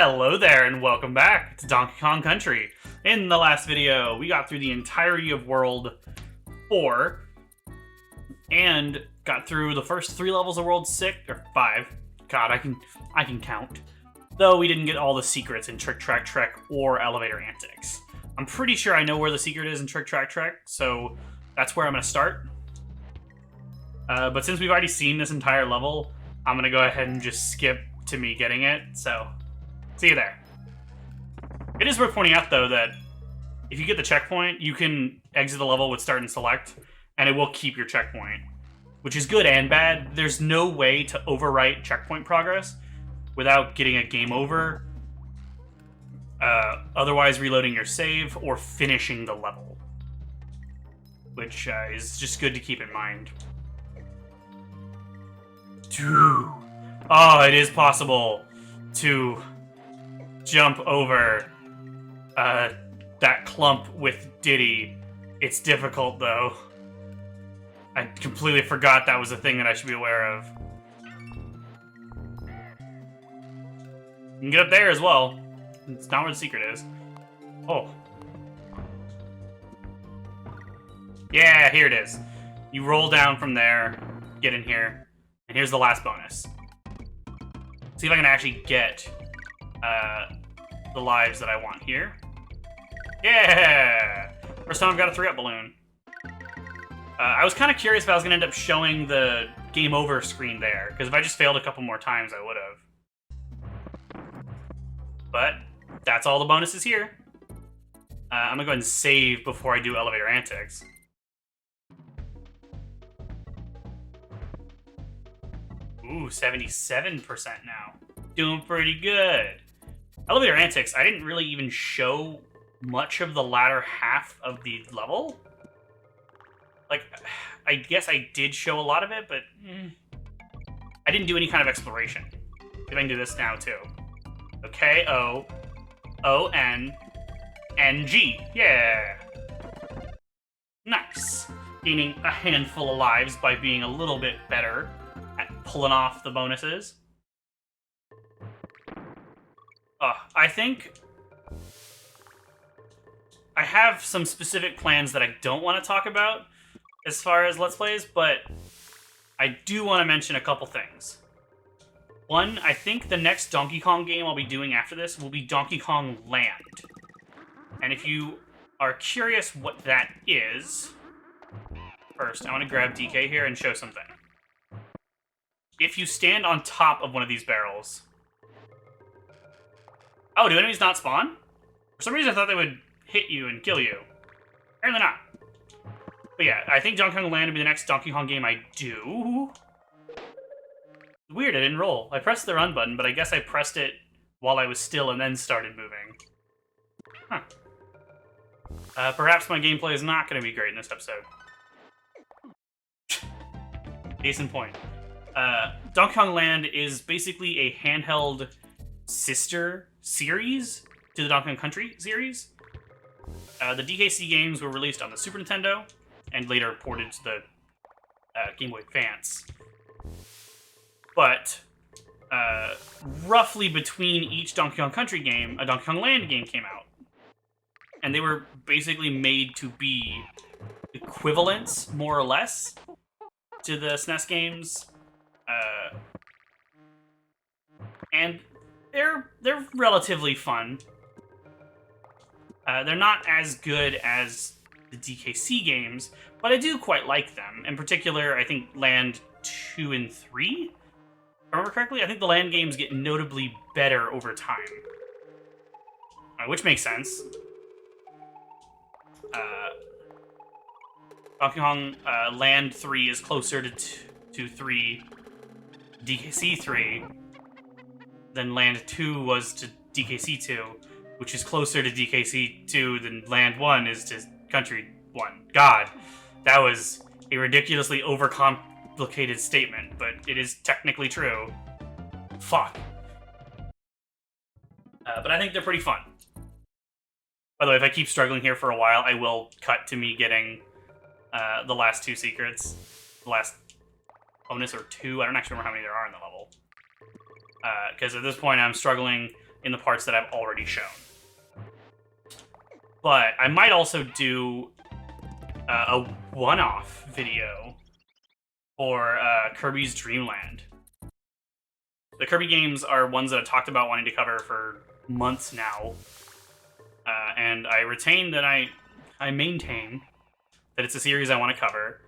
Hello there and welcome back to Donkey Kong Country. In the last video, we got through the entirety of World 4 and got through the first 3 levels of World 6 or 5. God, I can count. Though we didn't get all the secrets in Trick Track Trek or Elevator Antics. I'm pretty sure I know where the secret is in Trick Track Trek, so that's where I'm going to start. But since we've already seen this entire level, I'm going to go ahead and just skip to me getting it, so see you there. It is worth pointing out, though, that if you get the checkpoint, you can exit the level with start and select, and it will keep your checkpoint, which is good and bad. There's no way to overwrite checkpoint progress without getting a game over, otherwise reloading your save, or finishing the level, which is just good to keep in mind. Oh, it is possible to jump over that clump with Diddy. It's difficult, though. I completely forgot that was a thing that I should be aware of. You can get up there as well. It's not where the secret is. Oh. Yeah, here it is. You roll down from there, get in here, and here's the last bonus. See if I can actually get the lives that I want here. Yeah! First time I've got a 3-up balloon. I was kind of curious if I was going to end up showing the game over screen there, because if I just failed a couple more times, I would have. But that's all the bonuses here. I'm going to go ahead and save before I do Elevator Antics. Ooh, 77% now. Doing pretty good. Elevator Antics, I didn't really even show much of the latter half of the level. Like, I guess I did show a lot of it, but I didn't do any kind of exploration. See if I can do this now, too. Okay, O-O-N-N-G. Yeah. Nice. Gaining a handful of lives by being a little bit better at pulling off the bonuses. I think I have some specific plans that I don't want to talk about as far as Let's Plays, but I do want to mention a couple things. One, I think the next Donkey Kong game I'll be doing after this will be Donkey Kong Land. And if you are curious what that is, first, I want to grab DK here and show something. If you stand on top of one of these barrels... Oh, do enemies not spawn? For some reason I thought they would hit you and kill you. Apparently not. But yeah, I think Donkey Kong Land will be the next Donkey Kong game I do. Weird, I didn't roll. I pressed the run button, but I guess I pressed it while I was still and then started moving. Huh. Perhaps my gameplay is not going to be great in this episode. Case in point. Donkey Kong Land is basically a handheld sister series to the Donkey Kong Country series. The DKC games were released on the Super Nintendo and later ported to the Game Boy Advance. But roughly between each Donkey Kong Country game, a Donkey Kong Land game came out. And they were basically made to be equivalents, more or less, to the SNES games. And they're relatively fun. They're not as good as the DKC games, but I do quite like them. In particular, I think Land 2 and 3, if I remember correctly, I think the Land games get notably better over time. Which makes sense. Donkey Kong Land 3 is closer to 3, DKC 3, than Land 2 was to DKC 2, which is closer to DKC 2 than Land 1 is to Country 1. God, that was a ridiculously overcomplicated statement, but it is technically true. Fuck. But I think they're pretty fun. By the way, if I keep struggling here for a while, I will cut to me getting the last 2 secrets. The last bonus or 2. I don't actually remember how many there are in the level. Because at this point I'm struggling in the parts that I've already shown. But I might also do a one-off video for Kirby's Dream Land. The Kirby games are ones that I've talked about wanting to cover for months now, and I retain that I maintain that it's a series I want to cover,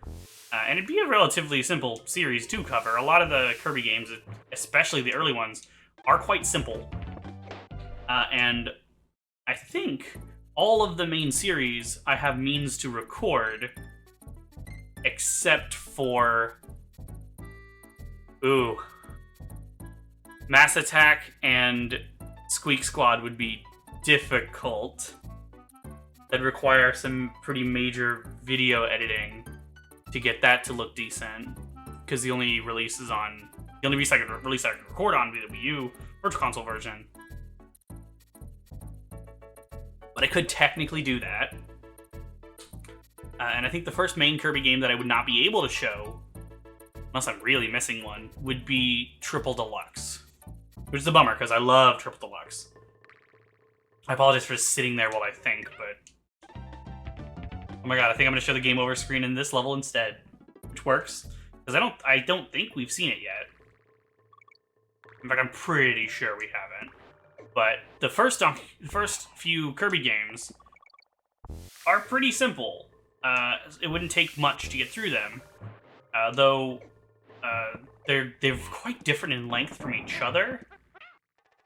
and it'd be a relatively simple series to cover. A lot of the Kirby games, especially the early ones, are quite simple, and I think all of the main series I have means to record, except for Mass Attack and Squeak Squad would be difficult. That'd require some pretty major video editing to get that to look decent, because the only release I could record on would be the Wii U Virtual Console version. But I could technically do that. And I think the first main Kirby game that I would not be able to show, unless I'm really missing one, would be Triple Deluxe. Which is a bummer, because I love Triple Deluxe. I apologize for sitting there while I think, but... Oh my god, I think I'm going to show the game over screen in this level instead. Which works, because I don't think we've seen it yet. In fact, I'm pretty sure we haven't. But the first few Kirby games are pretty simple. It wouldn't take much to get through them, though they're quite different in length from each other.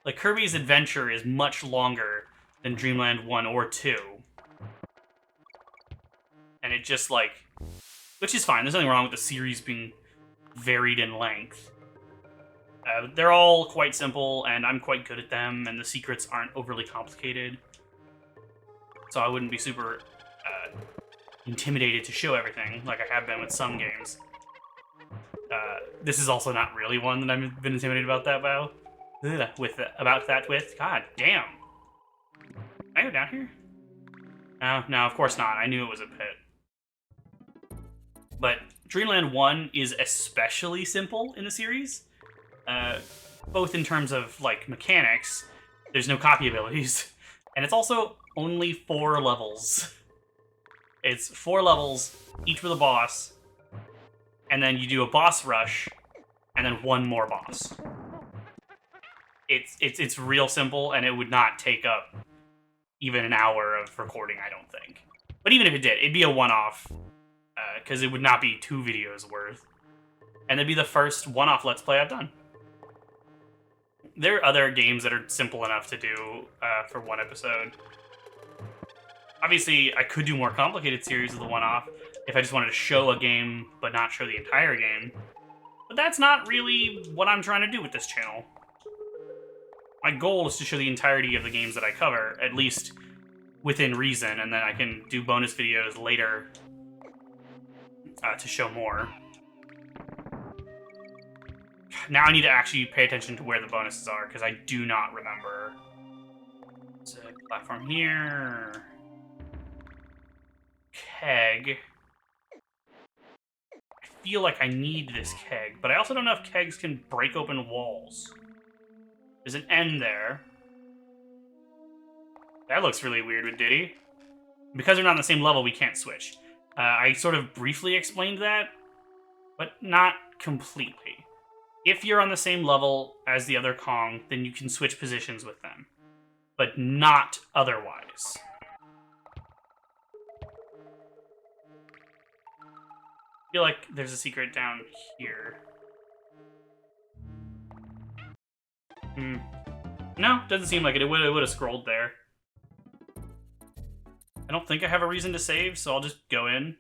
Like, Kirby's Adventure is much longer than Dreamland 1 or 2. And it just, like... Which is fine, there's nothing wrong with the series being varied in length. They're all quite simple, and I'm quite good at them, and the secrets aren't overly complicated. So I wouldn't be super intimidated to show everything, like I have been with some games. This is also not really one that I've been intimidated about with. God damn. Can I go down here? No, of course not. I knew it was a pit. But Dreamland 1 is especially simple in the series. Both in terms of, like, mechanics. There's no copy abilities. And it's also only 4 levels. It's 4 levels, each with a boss. And then you do a boss rush, and then 1 more boss. It's real simple, and it would not take up even an hour of recording, I don't think. But even if it did, it'd be a one-off, because it would not be 2 videos worth. And it'd be the first one-off Let's Play I've done. There are other games that are simple enough to do for one episode. Obviously, I could do more complicated series of the one-off if I just wanted to show a game, but not show the entire game. But that's not really what I'm trying to do with this channel. My goal is to show the entirety of the games that I cover, at least within reason, and then I can do bonus videos later to show more. Now I need to actually pay attention to where the bonuses are, because I do not remember. There's a platform here. Keg. I feel like I need this keg, but I also don't know if kegs can break open walls. There's an N there. That looks really weird with Diddy. Because they're not on the same level, we can't switch. I sort of briefly explained that, but not completely. If you're on the same level as the other Kong, then you can switch positions with them. But not otherwise. I feel like there's a secret down here. No, doesn't seem like it. It would have scrolled there. I don't think I have a reason to save, so I'll just go in.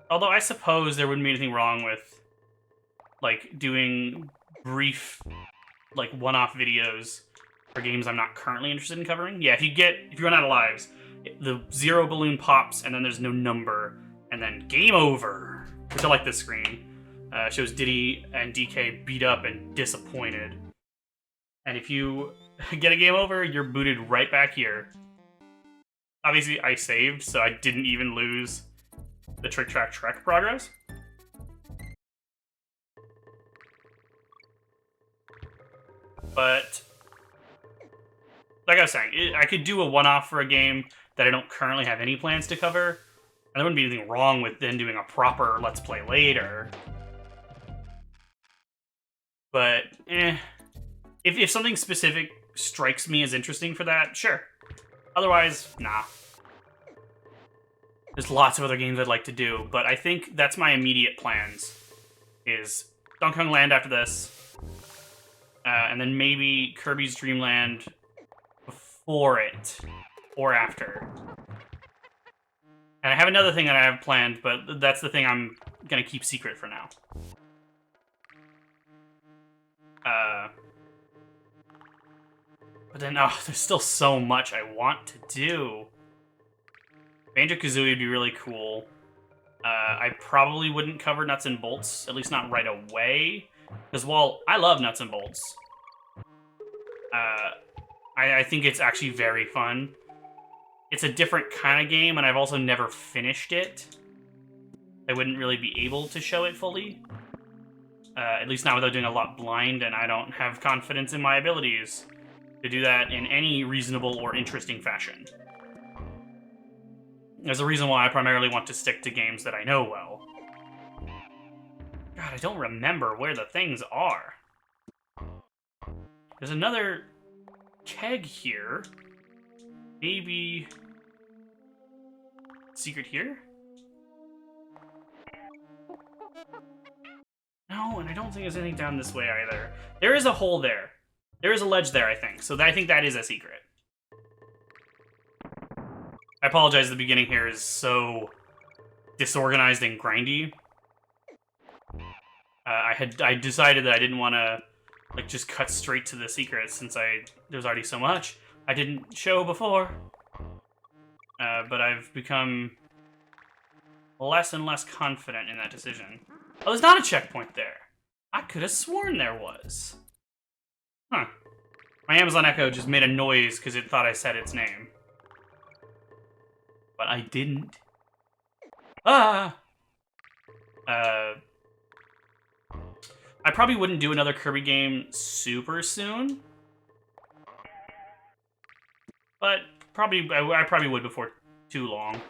Although I suppose there wouldn't be anything wrong with, like, doing brief, like, one-off videos for games I'm not currently interested in covering. Yeah, if you run out of lives, the 0 balloon pops, and then there's no number, and then game over. Which I like this screen. Shows Diddy and DK beat up and disappointed. And if you get a game over, you're booted right back here. Obviously, I saved, so I didn't even lose the Trick Track Trek progress. But like I was saying, I could do a one-off for a game that I don't currently have any plans to cover, and there wouldn't be anything wrong with then doing a proper Let's Play later. But, if something specific strikes me as interesting for that, sure. Otherwise, nah. There's lots of other games I'd like to do, but I think that's my immediate plans, is Donkey Kong Land after this, and then maybe Kirby's Dream Land before it, or after. And I have another thing that I have planned, but that's the thing I'm gonna keep secret for now. But then, there's still so much I want to do. Banjo-Kazooie would be really cool. I probably wouldn't cover Nuts and Bolts, at least not right away. Because while I love Nuts and Bolts, I think it's actually very fun. It's a different kind of game, and I've also never finished it. I wouldn't really be able to show it fully. At least not without doing a lot blind, and I don't have confidence in my abilities to do that in any reasonable or interesting fashion. There's a reason why I primarily want to stick to games that I know well. God, I don't remember where the things are. There's another keg here. Maybe... secret here? No, and I don't think there's anything down this way either. There is a hole there. There is a ledge there, I think. So I think that is a secret. I apologize, the beginning here is so disorganized and grindy. I decided that I didn't want to like just cut straight to the secret since there's already so much I didn't show before. But I've become less and less confident in that decision. Oh, there's not a checkpoint there. I could have sworn there was. Huh. My Amazon Echo just made a noise because it thought I said its name. But I didn't. Ah! I probably wouldn't do another Kirby game super soon. But I probably would before too long.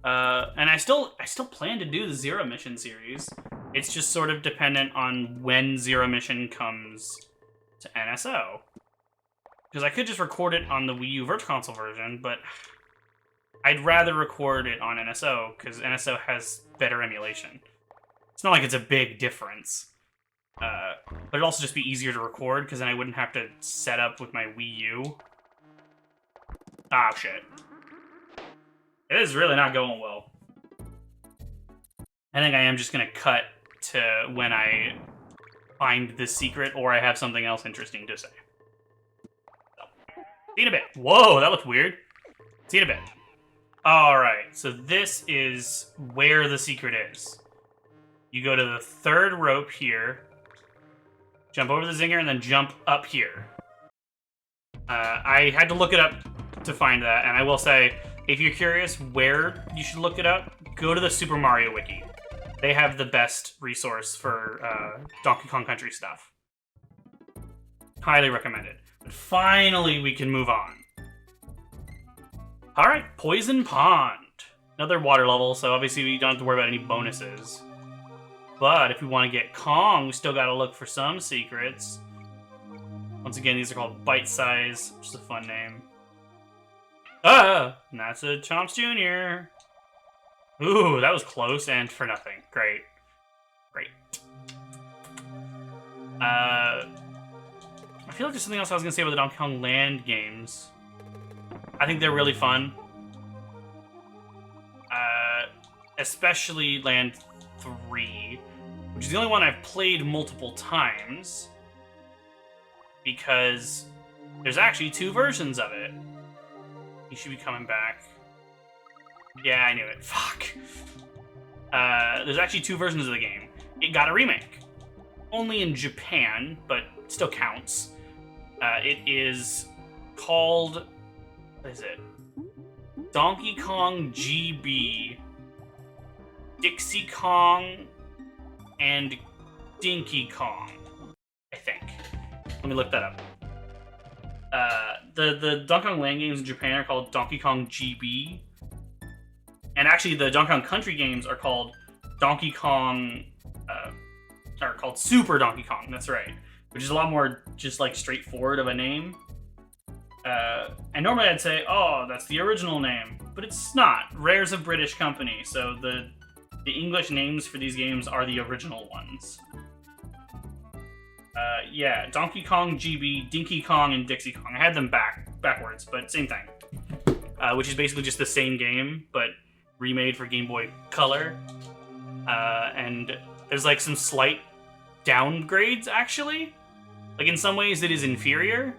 And I still plan to do the Zero Mission series. It's just sort of dependent on when Zero Mission comes to NSO. Because I could just record it on the Wii U Virtual Console version, but I'd rather record it on NSO, because NSO has better emulation. It's not like it's a big difference. But it'd also just be easier to record, because then I wouldn't have to set up with my Wii U. Ah, shit. It is really not going well. I think I am just going to cut to when I find this secret, or I have something else interesting to say. So, see you in a bit. Whoa, that looked weird. See you in a bit. Alright, so this is where the secret is. You go to the third rope here, jump over the zinger, and then jump up here. I had to look it up to find that, and I will say, if you're curious where you should look it up, go to the Super Mario Wiki. They have the best resource for Donkey Kong Country stuff. Highly recommend it. But finally, we can move on. Alright, Poison Pond. Another water level, so obviously we don't have to worry about any bonuses. But if we want to get Kong, we still gotta look for some secrets. Once again, these are called Bite Size, which is a fun name. And that's a Chomps Jr. Ooh, that was close and for nothing. Great. Great. I feel like there's something else I was going to say about the Donkey Kong Land games. I think they're really fun. Especially Land 3, which is the only one I've played multiple times. Because there's actually 2 versions of it. He should be coming back. Yeah, I knew it. Fuck. There's actually 2 versions of the game. It got a remake. Only in Japan, but still counts. It is called... what is it? Donkey Kong GB, Dixie Kong, and Dinky Kong. Let me look that up. The Donkey Kong Land games in Japan are called Donkey Kong GB. And actually, the Donkey Kong Country games are called Donkey Kong... are called Super Donkey Kong, that's right. Which is a lot more just, like, straightforward of a name. And normally I'd say, oh, that's the original name. But it's not. Rare's a British company, so the English names for these games are the original ones. Yeah, Donkey Kong GB, Dinky Kong, and Dixie Kong. I had them backwards, but same thing. Which is basically just the same game, but remade for Game Boy Color. And there's like some slight downgrades, actually. Like in some ways it is inferior,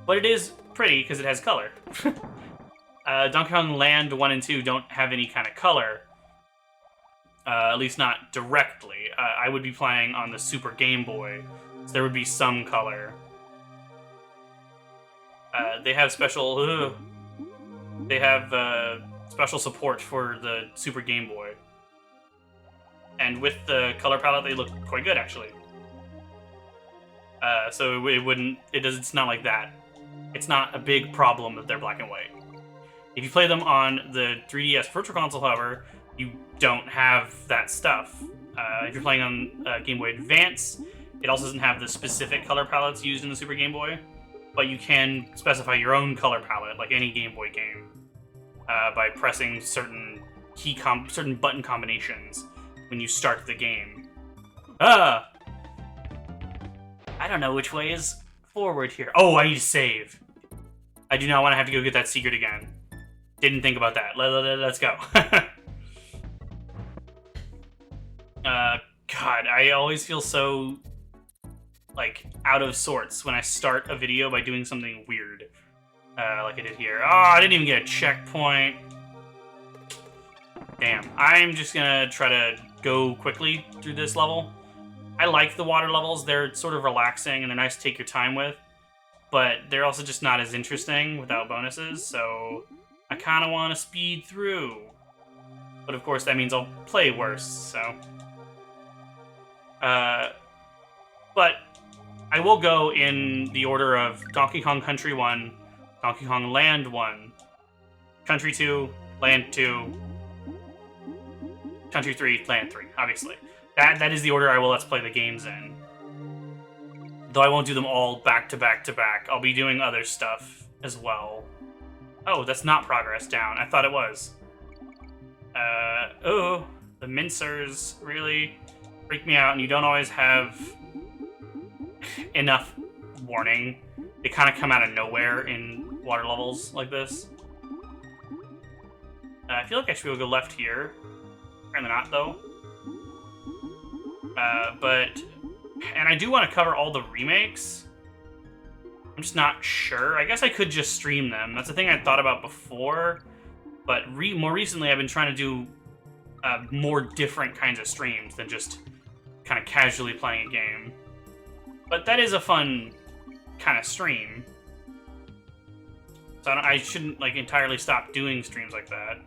but it is pretty because it has color. Donkey Kong Land 1 and 2 don't have any kind of color. At least not directly. I would be playing on the Super Game Boy, so there would be some color. They have special... they have special support for the Super Game Boy. And with the color palette, they look quite good, actually. So it's not like that. It's not a big problem that they're black and white. If you play them on the 3DS Virtual Console, however, you don't have that stuff. If you're playing on Game Boy Advance, it also doesn't have the specific color palettes used in the Super Game Boy, but you can specify your own color palette, like any Game Boy game, by pressing certain certain button combinations when you start the game. I don't know which way is forward here. Oh, I need to save. I do not want to have to go get that secret again. Didn't think about that. Let's go. God, I always feel so, like, out of sorts when I start a video by doing something weird. Like I did here. Oh, I didn't even get a checkpoint. Damn. I'm just gonna try to go quickly through this level. I like the water levels. They're sort of relaxing and they're nice to take your time with. But they're also just not as interesting without bonuses, so I kind of want to speed through. But of course that means I'll play worse, so... but I will go in the order of Donkey Kong Country 1, Donkey Kong Land 1, Country 2, Land 2, Country 3, Land 3, obviously. That is the order I will Let's Play the games in. Though I won't do them all back to back to back. I'll be doing other stuff as well. Oh, that's not progress down. I thought it was. Oh, the mincers really freak me out, and you don't always have enough warning. They kind of come out of nowhere in water levels like this. I feel like I should be able to go left here. Apparently not, though. And I do want to cover all the remakes. I'm just not sure. I guess I could just stream them. That's the thing I thought about before. But more recently, I've been trying to do more different kinds of streams than just kind of casually playing a game. But that is a fun kind of stream. So I shouldn't like entirely stop doing streams like that.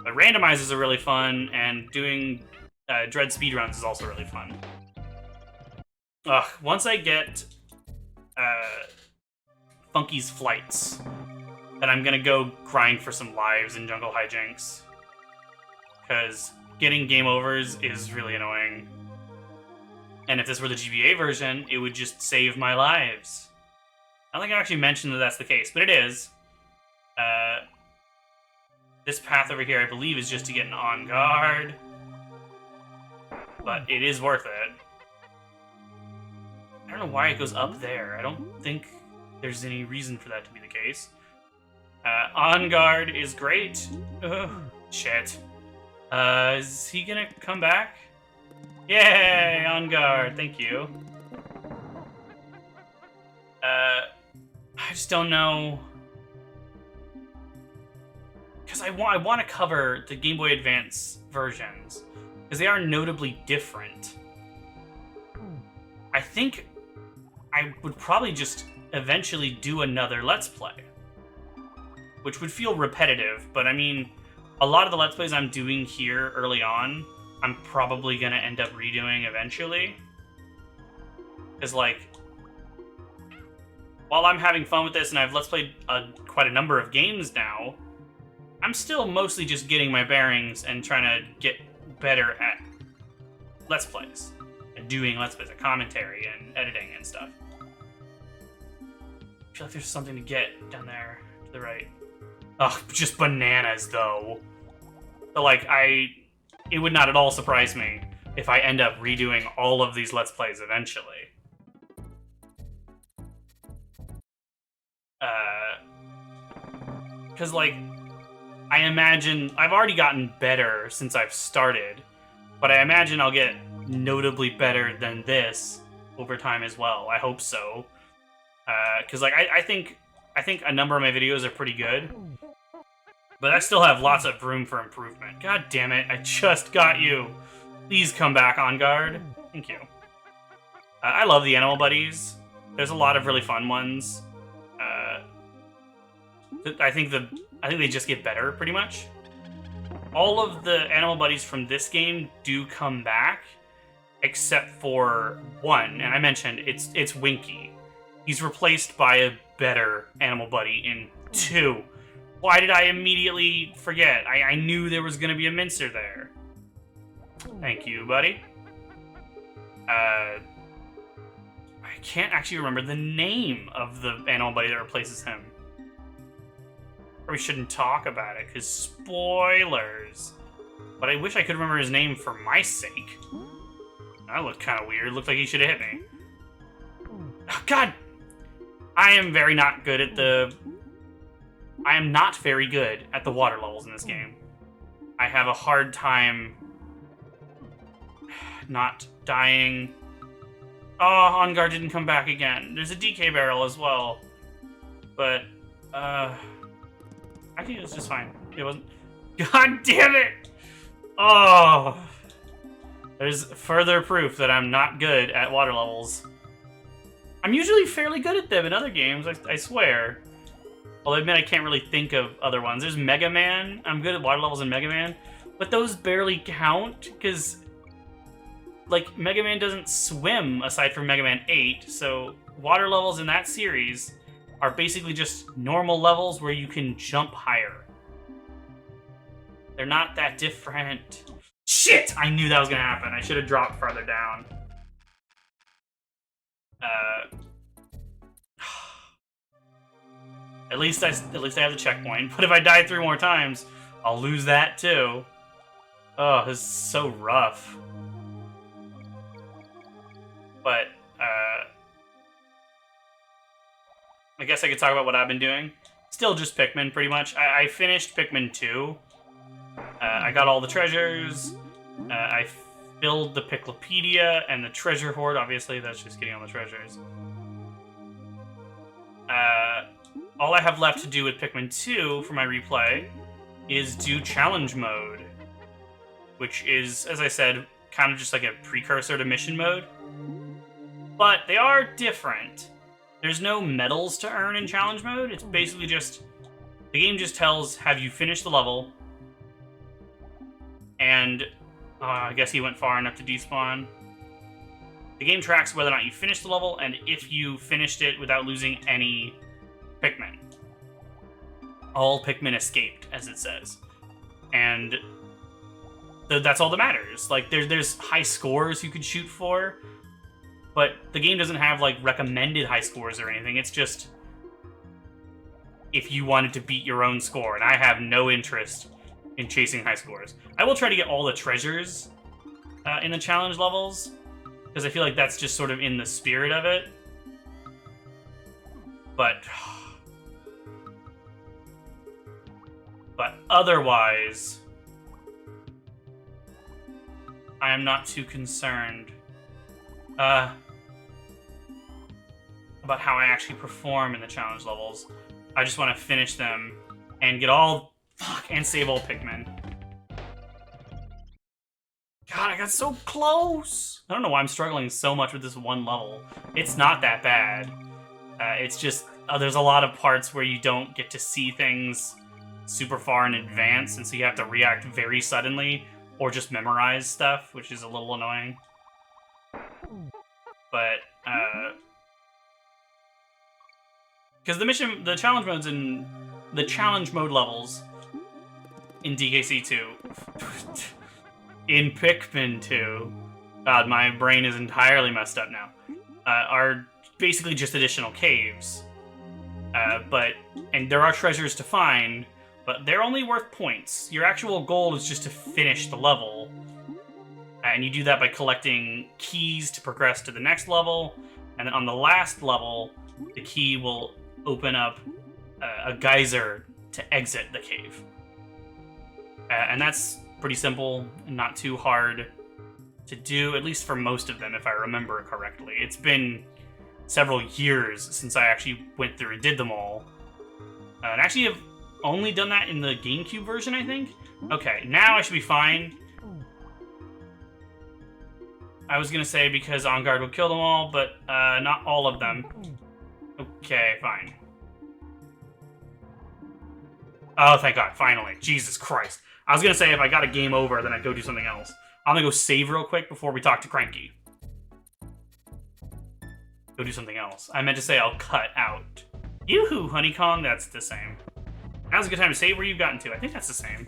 But randomizers are really fun, and doing Dread speedruns is also really fun. Once I get Funky's Flights, then I'm gonna go grind for some lives in Jungle Hijinks. Because getting game overs is really annoying. And if this were the GBA version, it would just save my lives. I don't think I actually mentioned that that's the case, but it is. This path over here, I believe, is just to get an on guard. But it is worth it. I don't know why it goes up there. I don't think there's any reason for that to be the case. On guard is great. Ugh, shit. Is he gonna come back? Yay, on guard. Thank you. I just don't know. Because I want to cover the Game Boy Advance versions. Because they are notably different. I think I would probably just eventually do another Let's Play. Which would feel repetitive, but I mean, a lot of the Let's Plays I'm doing here early on, I'm probably going to end up redoing eventually. Because, like, while I'm having fun with this and I've Let's Played quite a number of games now, I'm still mostly just getting my bearings and trying to get better at Let's Plays. And doing Let's Plays, like commentary and editing and stuff. I feel like there's something to get down there to the right. Ugh, just bananas, though. So, like, it would not at all surprise me if I end up redoing all of these Let's Plays eventually. Because, like, I imagine... I've already gotten better since I've started, but I imagine I'll get notably better than this over time as well. I hope so. Because, like, I think a number of my videos are pretty good, but I still have lots of room for improvement. God damn it, I just got you. Please come back on guard. Thank you. I love the Animal Buddies. There's a lot of really fun ones. I think they just get better, pretty much. All of the Animal Buddies from this game do come back, except for one, and I mentioned it's Winky. He's replaced by a better Animal Buddy in 2. Why did I immediately forget? I knew there was going to be a Mincer there. Thank you, buddy. I can't actually remember the name of the Animal Buddy that replaces him. Probably shouldn't talk about it, because spoilers. But I wish I could remember his name for my sake. That looked kind of weird. Looked like he should have hit me. Oh, God! I am not very good at the water levels in this game. I have a hard time not dying. Oh, On Guard didn't come back again. There's a DK barrel as well. But, I think it was just fine. It wasn't... God damn it! Oh! There's further proof that I'm not good at water levels. I'm usually fairly good at them in other games, I swear. I'll admit I can't really think of other ones. There's Mega Man. I'm good at water levels in Mega Man. But those barely count, because... like, Mega Man doesn't swim aside from Mega Man 8, so water levels in that series are basically just normal levels where you can jump higher. They're not that different. Shit! I knew that was gonna happen. I should have dropped farther down. At least I have the checkpoint. But if I die 3 more times, I'll lose that too. Oh, this is so rough. But I guess I could talk about what I've been doing. Still just Pikmin, pretty much. I finished Pikmin 2. I got all the treasures. I filled the Piclopedia and the treasure hoard. Obviously, that's just getting all the treasures. All I have left to do with Pikmin 2 for my replay is do challenge mode, which is, as I said, kind of just like a precursor to mission mode. But they are different. There's no medals to earn in challenge mode. It's basically just, the game just tells, have you finished the level? And I guess he went far enough to despawn. The game tracks whether or not you finished the level, and if you finished it without losing any Pikmin. All Pikmin escaped, as it says. And that's all that matters. Like, there's high scores you could shoot for, but the game doesn't have, like, recommended high scores or anything. It's just if you wanted to beat your own score, and I have no interest in chasing high scores. I will try to get all the treasures in the challenge levels, because I feel like that's just sort of in the spirit of it. But otherwise, I am not too concerned about how I actually perform in the challenge levels. I just want to finish them and get all... and save all Pikmin. God, I got so close! I don't know why I'm struggling so much with this one level. It's not that bad. It's just, there's a lot of parts where you don't get to see things super far in advance, and so you have to react very suddenly, or just memorize stuff, which is a little annoying. But, because the challenge modes in the challenge mode levels in DKC 2, in Pikmin 2, God, my brain is entirely messed up now, are basically just additional caves. And there are treasures to find, but they're only worth points. Your actual goal is just to finish the level. And you do that by collecting keys to progress to the next level. And then on the last level, the key will open up a geyser to exit the cave. And that's pretty simple and not too hard to do, at least for most of them, if I remember correctly. It's been several years since I actually went through and did them all. And actually have only done that in the GameCube version, I think? Okay, now I should be fine. I was gonna say because On Guard will kill them all, but not all of them. Okay, fine. Oh, thank God, finally. Jesus Christ. I was gonna say if I got a game over, then I'd go do something else. I'm gonna go save real quick before we talk to Cranky. Go do something else. I meant to say I'll cut out. Yoo-hoo, Honey Kong, that's the same. Now's a good time to save where you've gotten to. I think that's the same.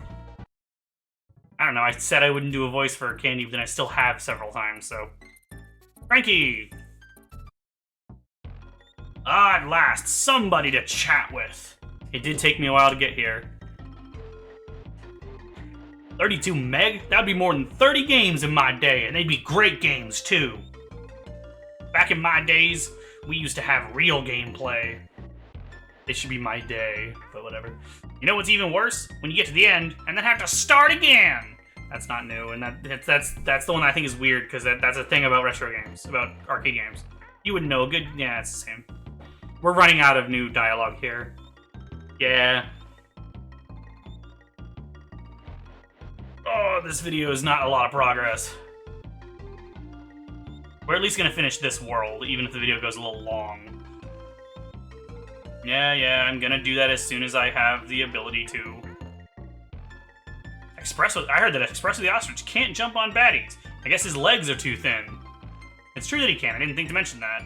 I don't know, I said I wouldn't do a voice for Candy, but then I still have several times, so... Cranky! Ah, at last, somebody to chat with. It did take me a while to get here. 32 meg? That'd be more than 30 games in my day, and they'd be great games, too. Back in my days, we used to have real gameplay. It should be my day, but whatever. You know what's even worse? When you get to the end, and then have to start again! That's not new, and that's the one I think is weird, because that's a thing about retro games, about arcade games. You would know, good, yeah, it's the same. We're running out of new dialogue here. Yeah. Oh, this video is not a lot of progress. We're at least gonna finish this world, even if the video goes a little long. Yeah, I'm gonna do that as soon as I have the ability to. I heard that Expresso the Ostrich can't jump on baddies. I guess his legs are too thin. It's true that he can. I didn't think to mention that.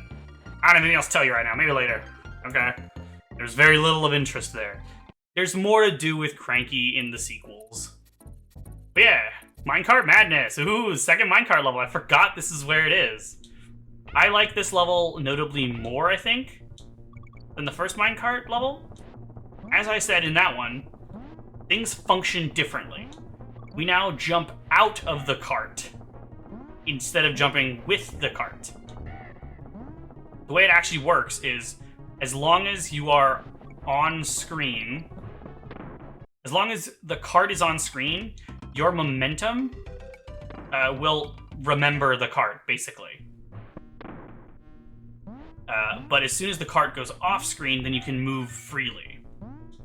I don't have anything else to tell you right now. Maybe later. Okay. There's very little of interest there. There's more to do with Cranky in the sequels. But yeah, Minecart Madness. Ooh, second minecart level. I forgot this is where it is. I like this level notably more, I think, than the first minecart level. As I said in that one, things function differently. We now jump out of the cart instead of jumping with the cart. The way it actually works is, as long as you are on screen, as long as the cart is on screen, your momentum will remember the cart, basically. But as soon as the cart goes off screen, then you can move freely.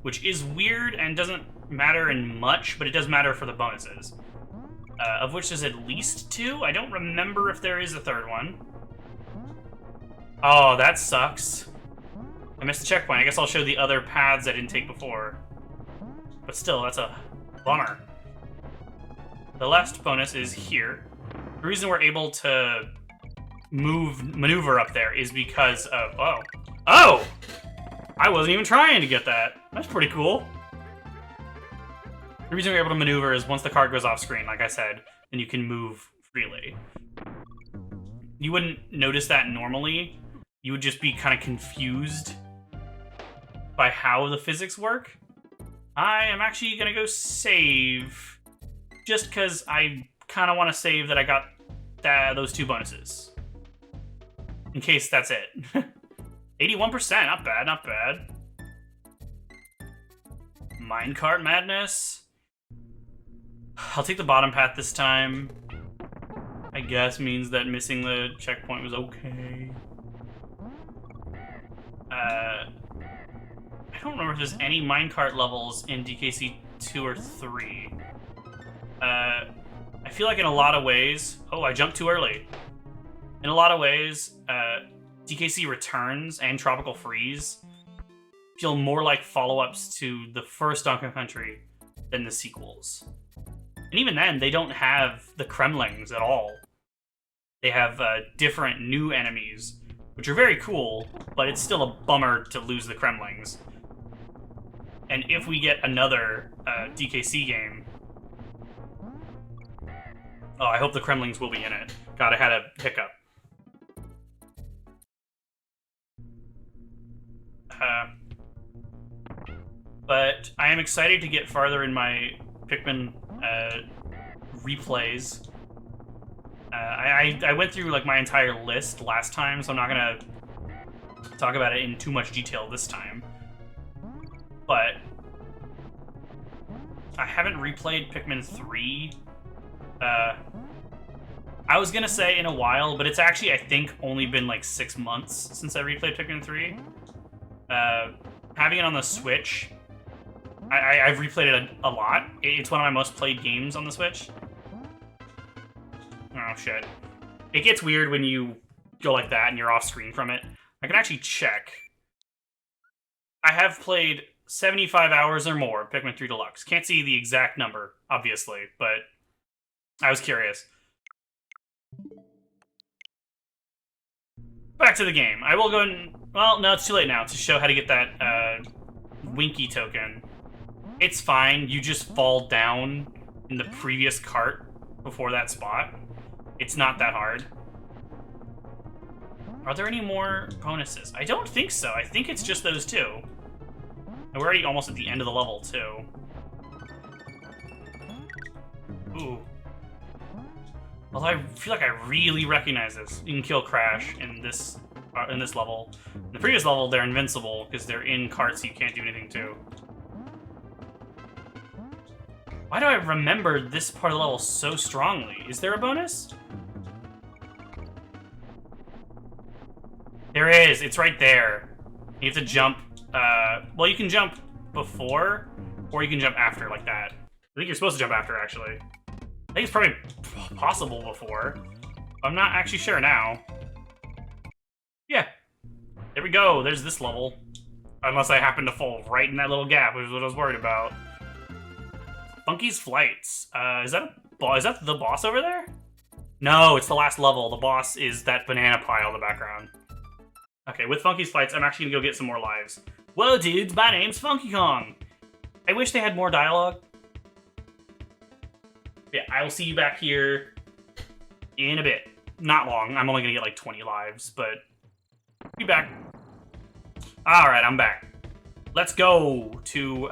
Which is weird and doesn't matter in much, but it does matter for the bonuses. Of which there's at least 2. I don't remember if there is a third one. Oh, that sucks. I missed the checkpoint. I guess I'll show the other paths I didn't take before. But still, that's a bummer. The last bonus is here. The reason we're able to maneuver up there is because of... Oh! I wasn't even trying to get that. That's pretty cool. The reason we're able to maneuver is once the card goes off screen, like I said, then you can move freely. You wouldn't notice that normally. You would just be kind of confused by how the physics work. I am actually gonna go save, just because I kind of want to save that I got those 2 bonuses. In case that's it. 81%, not bad, not bad. Minecart Madness. I'll take the bottom path this time. I guess means that missing the checkpoint was okay. I don't remember if there's any minecart levels in DKC 2 or 3. I feel like in a lot of ways... Oh, I jumped too early. In a lot of ways, DKC Returns and Tropical Freeze feel more like follow-ups to the first Donkey Kong Country than the sequels. And even then, they don't have the Kremlings at all. They have different new enemies which are very cool, but it's still a bummer to lose the Kremlings. And if we get another DKC game... Oh, I hope the Kremlings will be in it. God, I had a hiccup. But I am excited to get farther in my Pikmin replays. I went through like my entire list last time, so I'm not gonna talk about it in too much detail this time. But I haven't replayed Pikmin 3. I was gonna say in a while, but it's actually, I think, only been like 6 months since I replayed Pikmin 3. Having it on the Switch, I've replayed it a lot. It's one of my most played games on the Switch. Oh, shit. It gets weird when you go like that and you're off screen from it. I can actually check. I have played 75 hours or more Pikmin 3 Deluxe. Can't see the exact number, obviously, but I was curious. Back to the game. I will go and... Well, no, it's too late now to show how to get that Winky token. It's fine. You just fall down in the previous cart before that spot. It's not that hard. Are there any more bonuses? I don't think so. I think it's just those two. And we're already almost at the end of the level, too. Ooh. Although I feel like I really recognize this. You can kill Crash in this level. In the previous level, they're invincible because they're in carts you can't do anything to. Why do I remember this part of the level so strongly? Is there a bonus? There is. It's right there. You have to jump. Well, you can jump before, or you can jump after, like that. I think you're supposed to jump after, actually. I think it's probably possible before. I'm not actually sure now. Yeah. There we go. There's this level. Unless I happen to fall right in that little gap, which is what I was worried about. Funky's Flights. Is that the boss over there? No, it's the last level. The boss is that banana pile in the background. Okay, with Funky's Flights, I'm actually gonna go get some more lives. Whoa, dudes, my name's Funky Kong. I wish they had more dialogue. Yeah, I will see you back here in a bit. Not long. I'm only gonna get like 20 lives, but be back. Alright, I'm back. Let's go to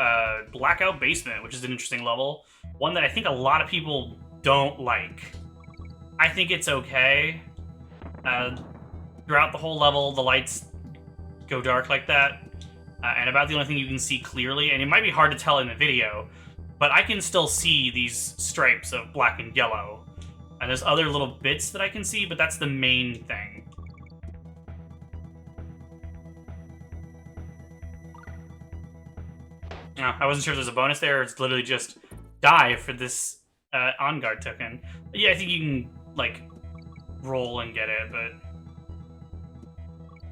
Blackout Basement, which is an interesting level. One that I think a lot of people don't like. I think it's okay. Throughout the whole level, the lights go dark like that. And about the only thing you can see clearly, and it might be hard to tell in the video, but I can still see these stripes of black and yellow. And there's other little bits that I can see, but that's the main thing. I wasn't sure if there's a bonus there, or it's literally just die for this On Guard token. But yeah, I think you can, like, roll and get it, but...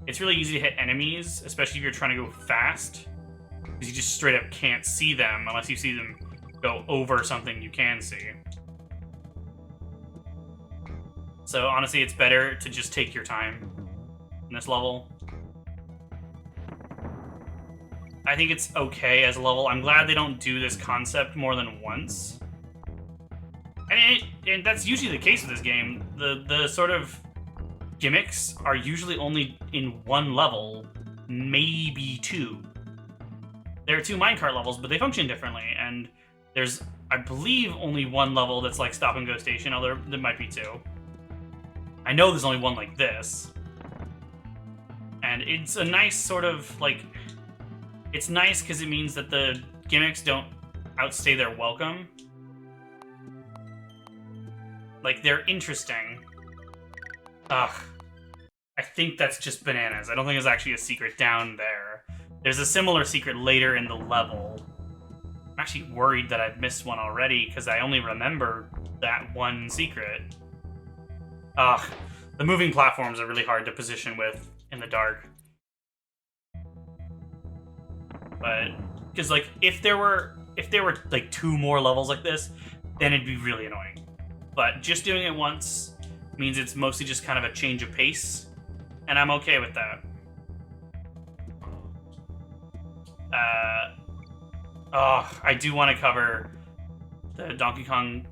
It's really easy to hit enemies, especially if you're trying to go fast. Because you just straight up can't see them unless you see them go over something you can see. So honestly, it's better to just take your time in this level. I think it's okay as a level. I'm glad they don't do this concept more than once. And that's usually the case with this game. The sort of gimmicks are usually only in one level, maybe two. There are two minecart levels, but they function differently, and there's, I believe, only one level that's like Stop and Go Station, although there might be two. I know there's only one like this. And it's a nice sort of, like... It's nice because it means that the gimmicks don't outstay their welcome. Like, they're interesting. Ugh. I think that's just bananas. I don't think there's actually a secret down there. There's a similar secret later in the level. I'm actually worried that I've missed one already because I only remember that one secret. Ugh. The moving platforms are really hard to position with in the dark. But, because, like, if there were, like, two more levels like this, then it'd be really annoying. But just doing it once means it's mostly just kind of a change of pace. and I'm okay with that. I do want to cover the Donkey Kong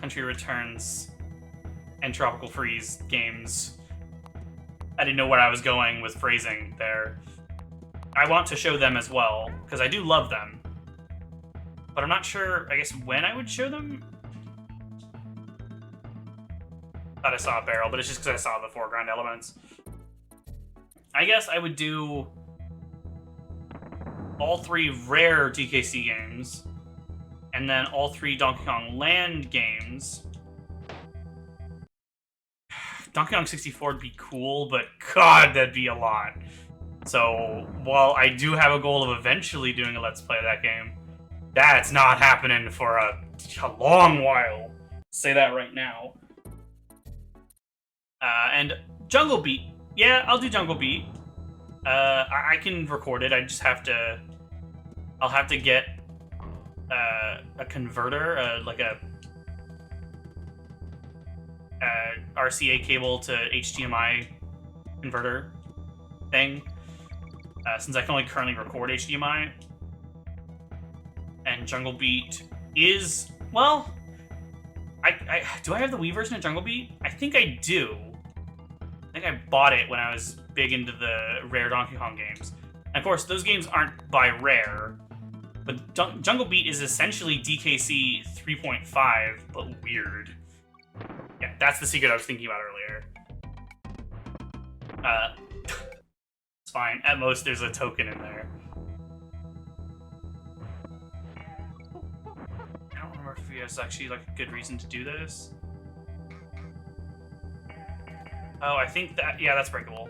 Country Returns and Tropical Freeze games. I didn't know where I was going with phrasing there. I want to show them as well, because I do love them. But I'm not sure, I guess, when I would show them? Thought I saw a barrel, but it's just because I saw the foreground elements. I guess I would do all 3 rare DKC games, and then all 3 Donkey Kong Land games. Donkey Kong 64 would be cool, but god, that'd be a lot. So, while I do have a goal of eventually doing a Let's Play of that game, that's not happening for a long while. Say that right now. And Jungle Beat. Yeah, I'll do Jungle Beat. I can record it. I just have to... I'll have to get a converter, like a RCA cable to HDMI converter thing, since I can only currently record HDMI. And Jungle Beat is, well, do I have the Wii version of Jungle Beat? I think I do. I think I bought it when I was big into the Rare Donkey Kong games. And of course, those games aren't by Rare, but Jungle Beat is essentially DKC 3.5, but weird. Yeah, that's the secret I was thinking about earlier. It's fine. At most, there's a token in there. I don't remember if there's actually like a good reason to do this. Oh, I think that, yeah, that's breakable.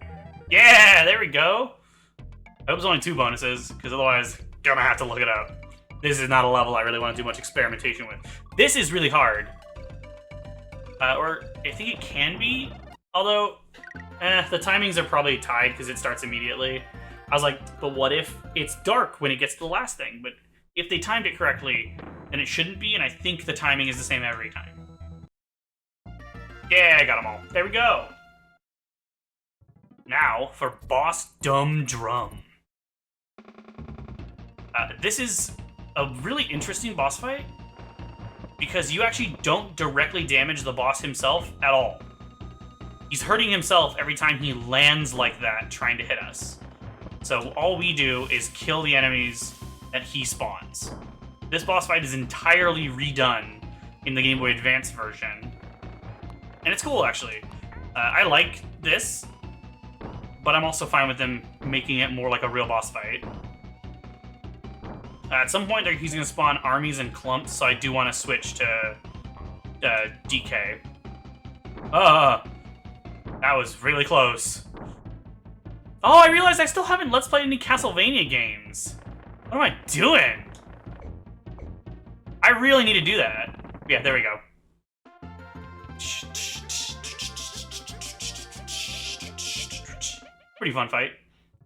Yeah, there we go. I hope it's only 2 bonuses, because otherwise, gonna have to look it up. This is not a level I really want to do much experimentation with. This is really hard. Or, I think it can be, although, the timings are probably tied because it starts immediately. I was like, but what if it's dark when it gets to the last thing? But if they timed it correctly, then it shouldn't be, and I think the timing is the same every time. Yeah, I got them all. There we go. Now, for Boss Dumb Drum. This is a really interesting boss fight, because you actually don't directly damage the boss himself at all. He's hurting himself every time he lands like that, trying to hit us. So all we do is kill the enemies that he spawns. This boss fight is entirely redone in the Game Boy Advance version. And it's cool, actually. I like this, but I'm also fine with them making it more like a real boss fight. At some point, he's going to spawn armies and clumps, so I do want to switch to DK. That was really close. Oh, I realized I still haven't Let's Played any Castlevania games. What am I doing? I really need to do that. Yeah, there we go. Pretty fun fight.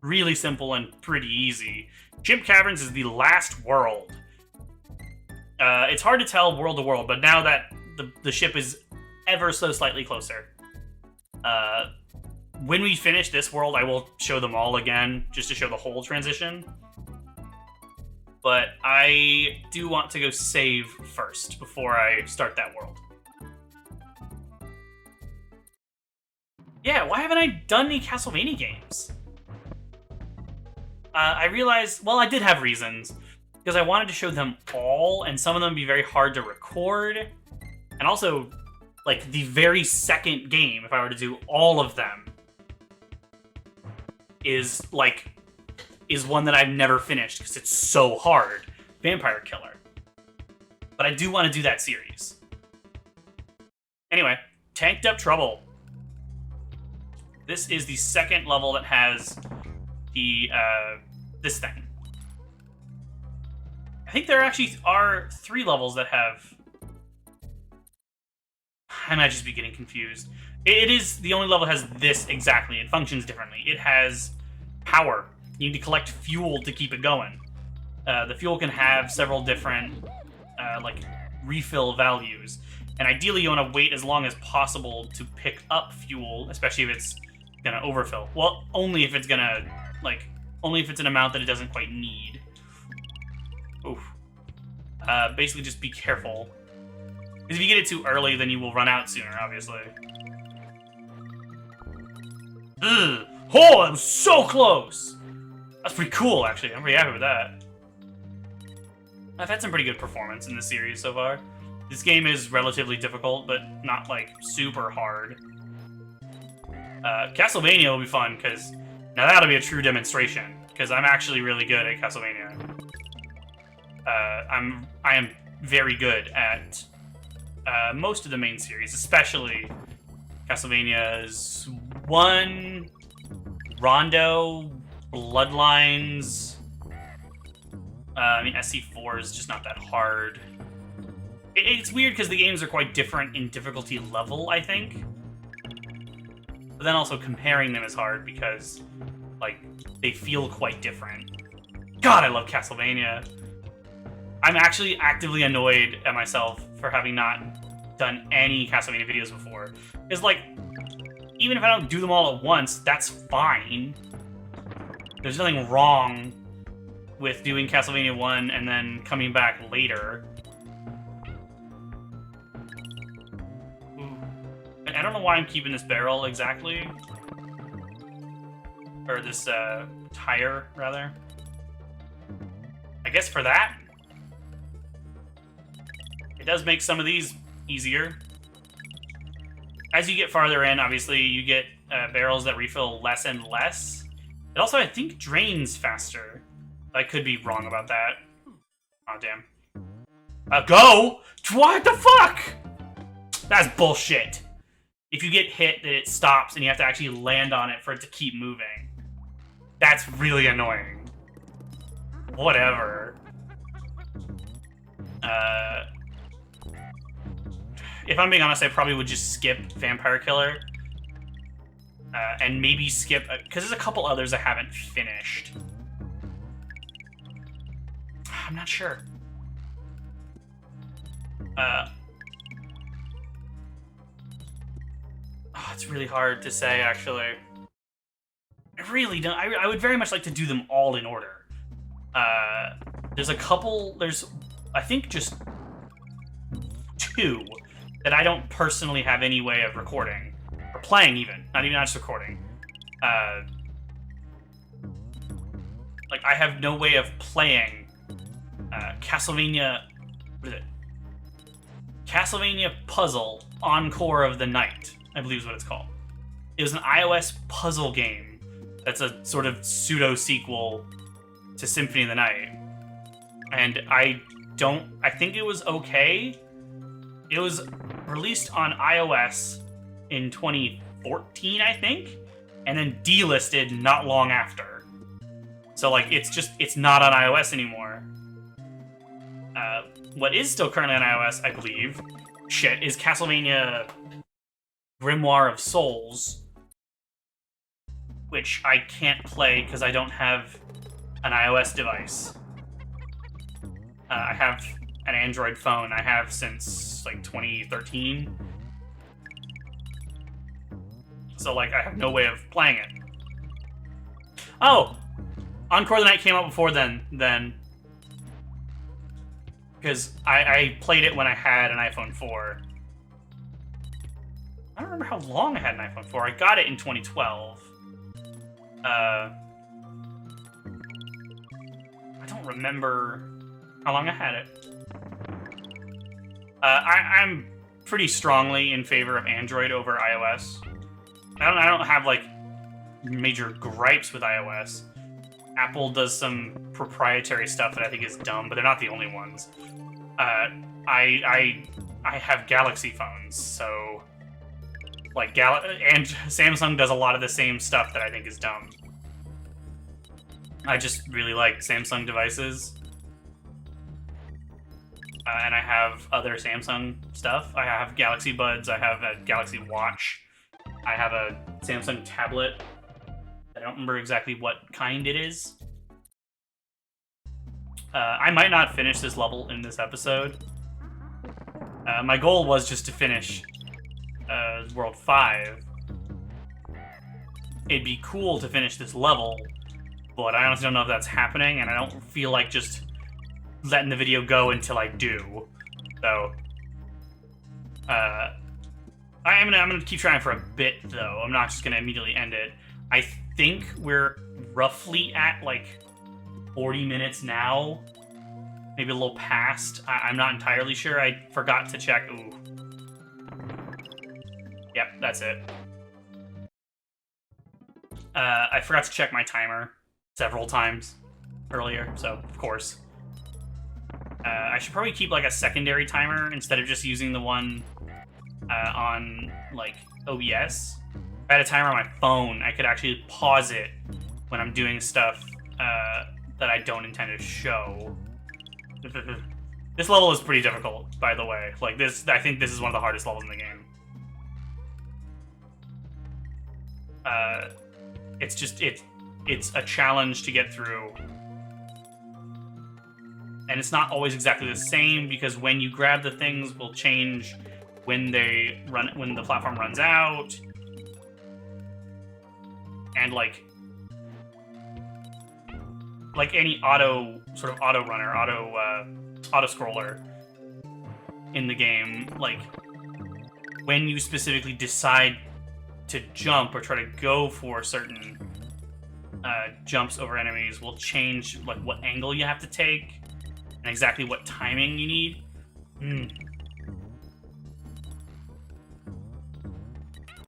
Really simple and pretty easy. Chimp Caverns is the last world. It's hard to tell world to world, but now that the ship is ever so slightly closer. When we finish this world, I will show them all again, just to show the whole transition. But I do want to go save first, before I start that world. Yeah, why haven't I done any Castlevania games? I realized, well, I did have reasons, because I wanted to show them all, and some of them would be very hard to record. And also, like, the very second game, if I were to do all of them, is one that I've never finished, because it's so hard. Vampire Killer. But I do want to do that series. Anyway, Tanked Up Trouble. This is the second level that has the, this thing. I think there actually are 3 levels that have... I might just be getting confused. It is the only level that has this exactly. It functions differently. It has power. You need to collect fuel to keep it going. The fuel can have several different, like, refill values. And ideally, you want to wait as long as possible to pick up fuel, especially if it's gonna overfill. Well, only if it's gonna, like, only if it's an amount that it doesn't quite need. Oof. Basically just be careful. Because if you get it too early, then you will run out sooner, obviously. Ugh. Oh, that was so close! That's pretty cool, actually. I'm pretty happy with that. I've had some pretty good performance in this series so far. This game is relatively difficult, but not, like, super hard. Castlevania will be fun, because now that'll be a true demonstration, because I'm actually really good at Castlevania. I am very good at most of the main series, especially Castlevania's 1, Rondo, Bloodlines. I mean, SC4 is just not that hard. It's weird because the games are quite different in difficulty level, I think. But then also comparing them is hard because, like, they feel quite different. God, I love Castlevania. I'm actually actively annoyed at myself for having not done any Castlevania videos before. Because, like, even if I don't do them all at once, that's fine. There's nothing wrong with doing Castlevania 1 and then coming back later. I don't know why I'm keeping this barrel exactly. Or this, tire, rather. I guess for that. It does make some of these easier. As you get farther in, obviously, you get barrels that refill less and less. It also, I think, drains faster. I could be wrong about that. Oh, damn. Go! What the fuck? That's bullshit. If you get hit, then it stops, and you have to actually land on it for it to keep moving. That's really annoying. Whatever. If I'm being honest, I probably would just skip Vampire Killer. And maybe skip... because there's a couple others I haven't finished. I'm not sure. Oh, it's really hard to say, actually. I really don't... I would very much like to do them all in order. There's a couple... There's, I think, just 2 that I don't personally have any way of recording. Or playing, even. Not just recording. Like, I have no way of playing Castlevania... What is it? Castlevania Puzzle Encore of the Night, I believe is what it's called. It was an iOS puzzle game that's a sort of pseudo-sequel to Symphony of the Night. And I think it was okay. It was released on iOS in 2014, I think, and then delisted not long after. So, like, it's not on iOS anymore. What is still currently on iOS, I believe, is Castlevania Grimoire of Souls, which I can't play because I don't have an iOS device. I have an Android phone. I have since, like, 2013. So, like, I have no way of playing it. Oh! Encore of the Night came out before then. Because I played it when I had an iPhone 4. I don't remember how long I had an iPhone 4. I got it in 2012. I don't remember how long I had it. I'm pretty strongly in favor of Android over iOS. I don't have, like, major gripes with iOS. Apple does some proprietary stuff that I think is dumb, but they're not the only ones. I have Galaxy phones, so, like, and Samsung does a lot of the same stuff that I think is dumb. I just really like Samsung devices. And I have other Samsung stuff. I have Galaxy Buds, I have a Galaxy Watch, I have a Samsung tablet. I don't remember exactly what kind it is. I might not finish this level in this episode. My goal was just to finish World 5. it'd be cool to finish this level, but I honestly don't know if that's happening, and I don't feel like just letting the video go until I do. So, I'm gonna keep trying for a bit, though. I'm not just gonna immediately end it. I think we're roughly at, like, 40 minutes now. Maybe a little past. I'm not entirely sure. I forgot to check. Ooh. Yep, that's it. I forgot to check my timer several times earlier, so of course. I should probably keep, like, a secondary timer instead of just using the one on, like, OBS. If I had a timer on my phone, I could actually pause it when I'm doing stuff that I don't intend to show. This level is pretty difficult, by the way. Like, I think this is one of the hardest levels in the game. It's a challenge to get through. And it's not always exactly the same, because when you grab the things will change when the platform runs out. And like any auto runner, auto scroller in the game, like when you specifically decide to jump or try to go for certain jumps over enemies will change like what angle you have to take and exactly what timing you need.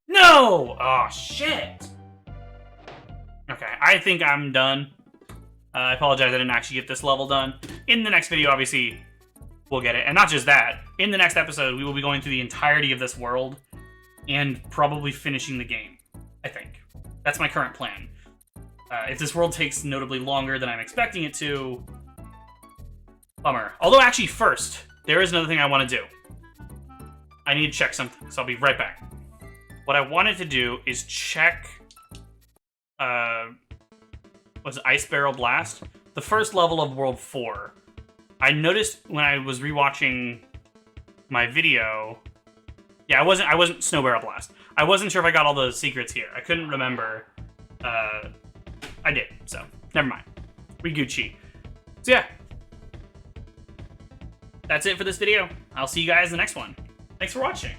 No! Oh, shit! Okay, I think I'm done. I apologize I didn't actually get this level done. In the next video, obviously, we'll get it. And not just that. In the next episode, we will be going through the entirety of this world and probably finishing the game, I think. That's my current plan. If this world takes notably longer than I'm expecting it to, bummer. Although, actually, first, there is another thing I want to do. I need to check something, so I'll be right back. What I wanted to do is check, was it Ice Barrel Blast? The first level of World 4. I noticed when I was rewatching my video, yeah, I wasn't Snow Barrel Blast. I wasn't sure if I got all the secrets here. I couldn't remember. I did, so never mind. We Gucci. So yeah, that's it for this video. I'll see you guys in the next one. Thanks for watching.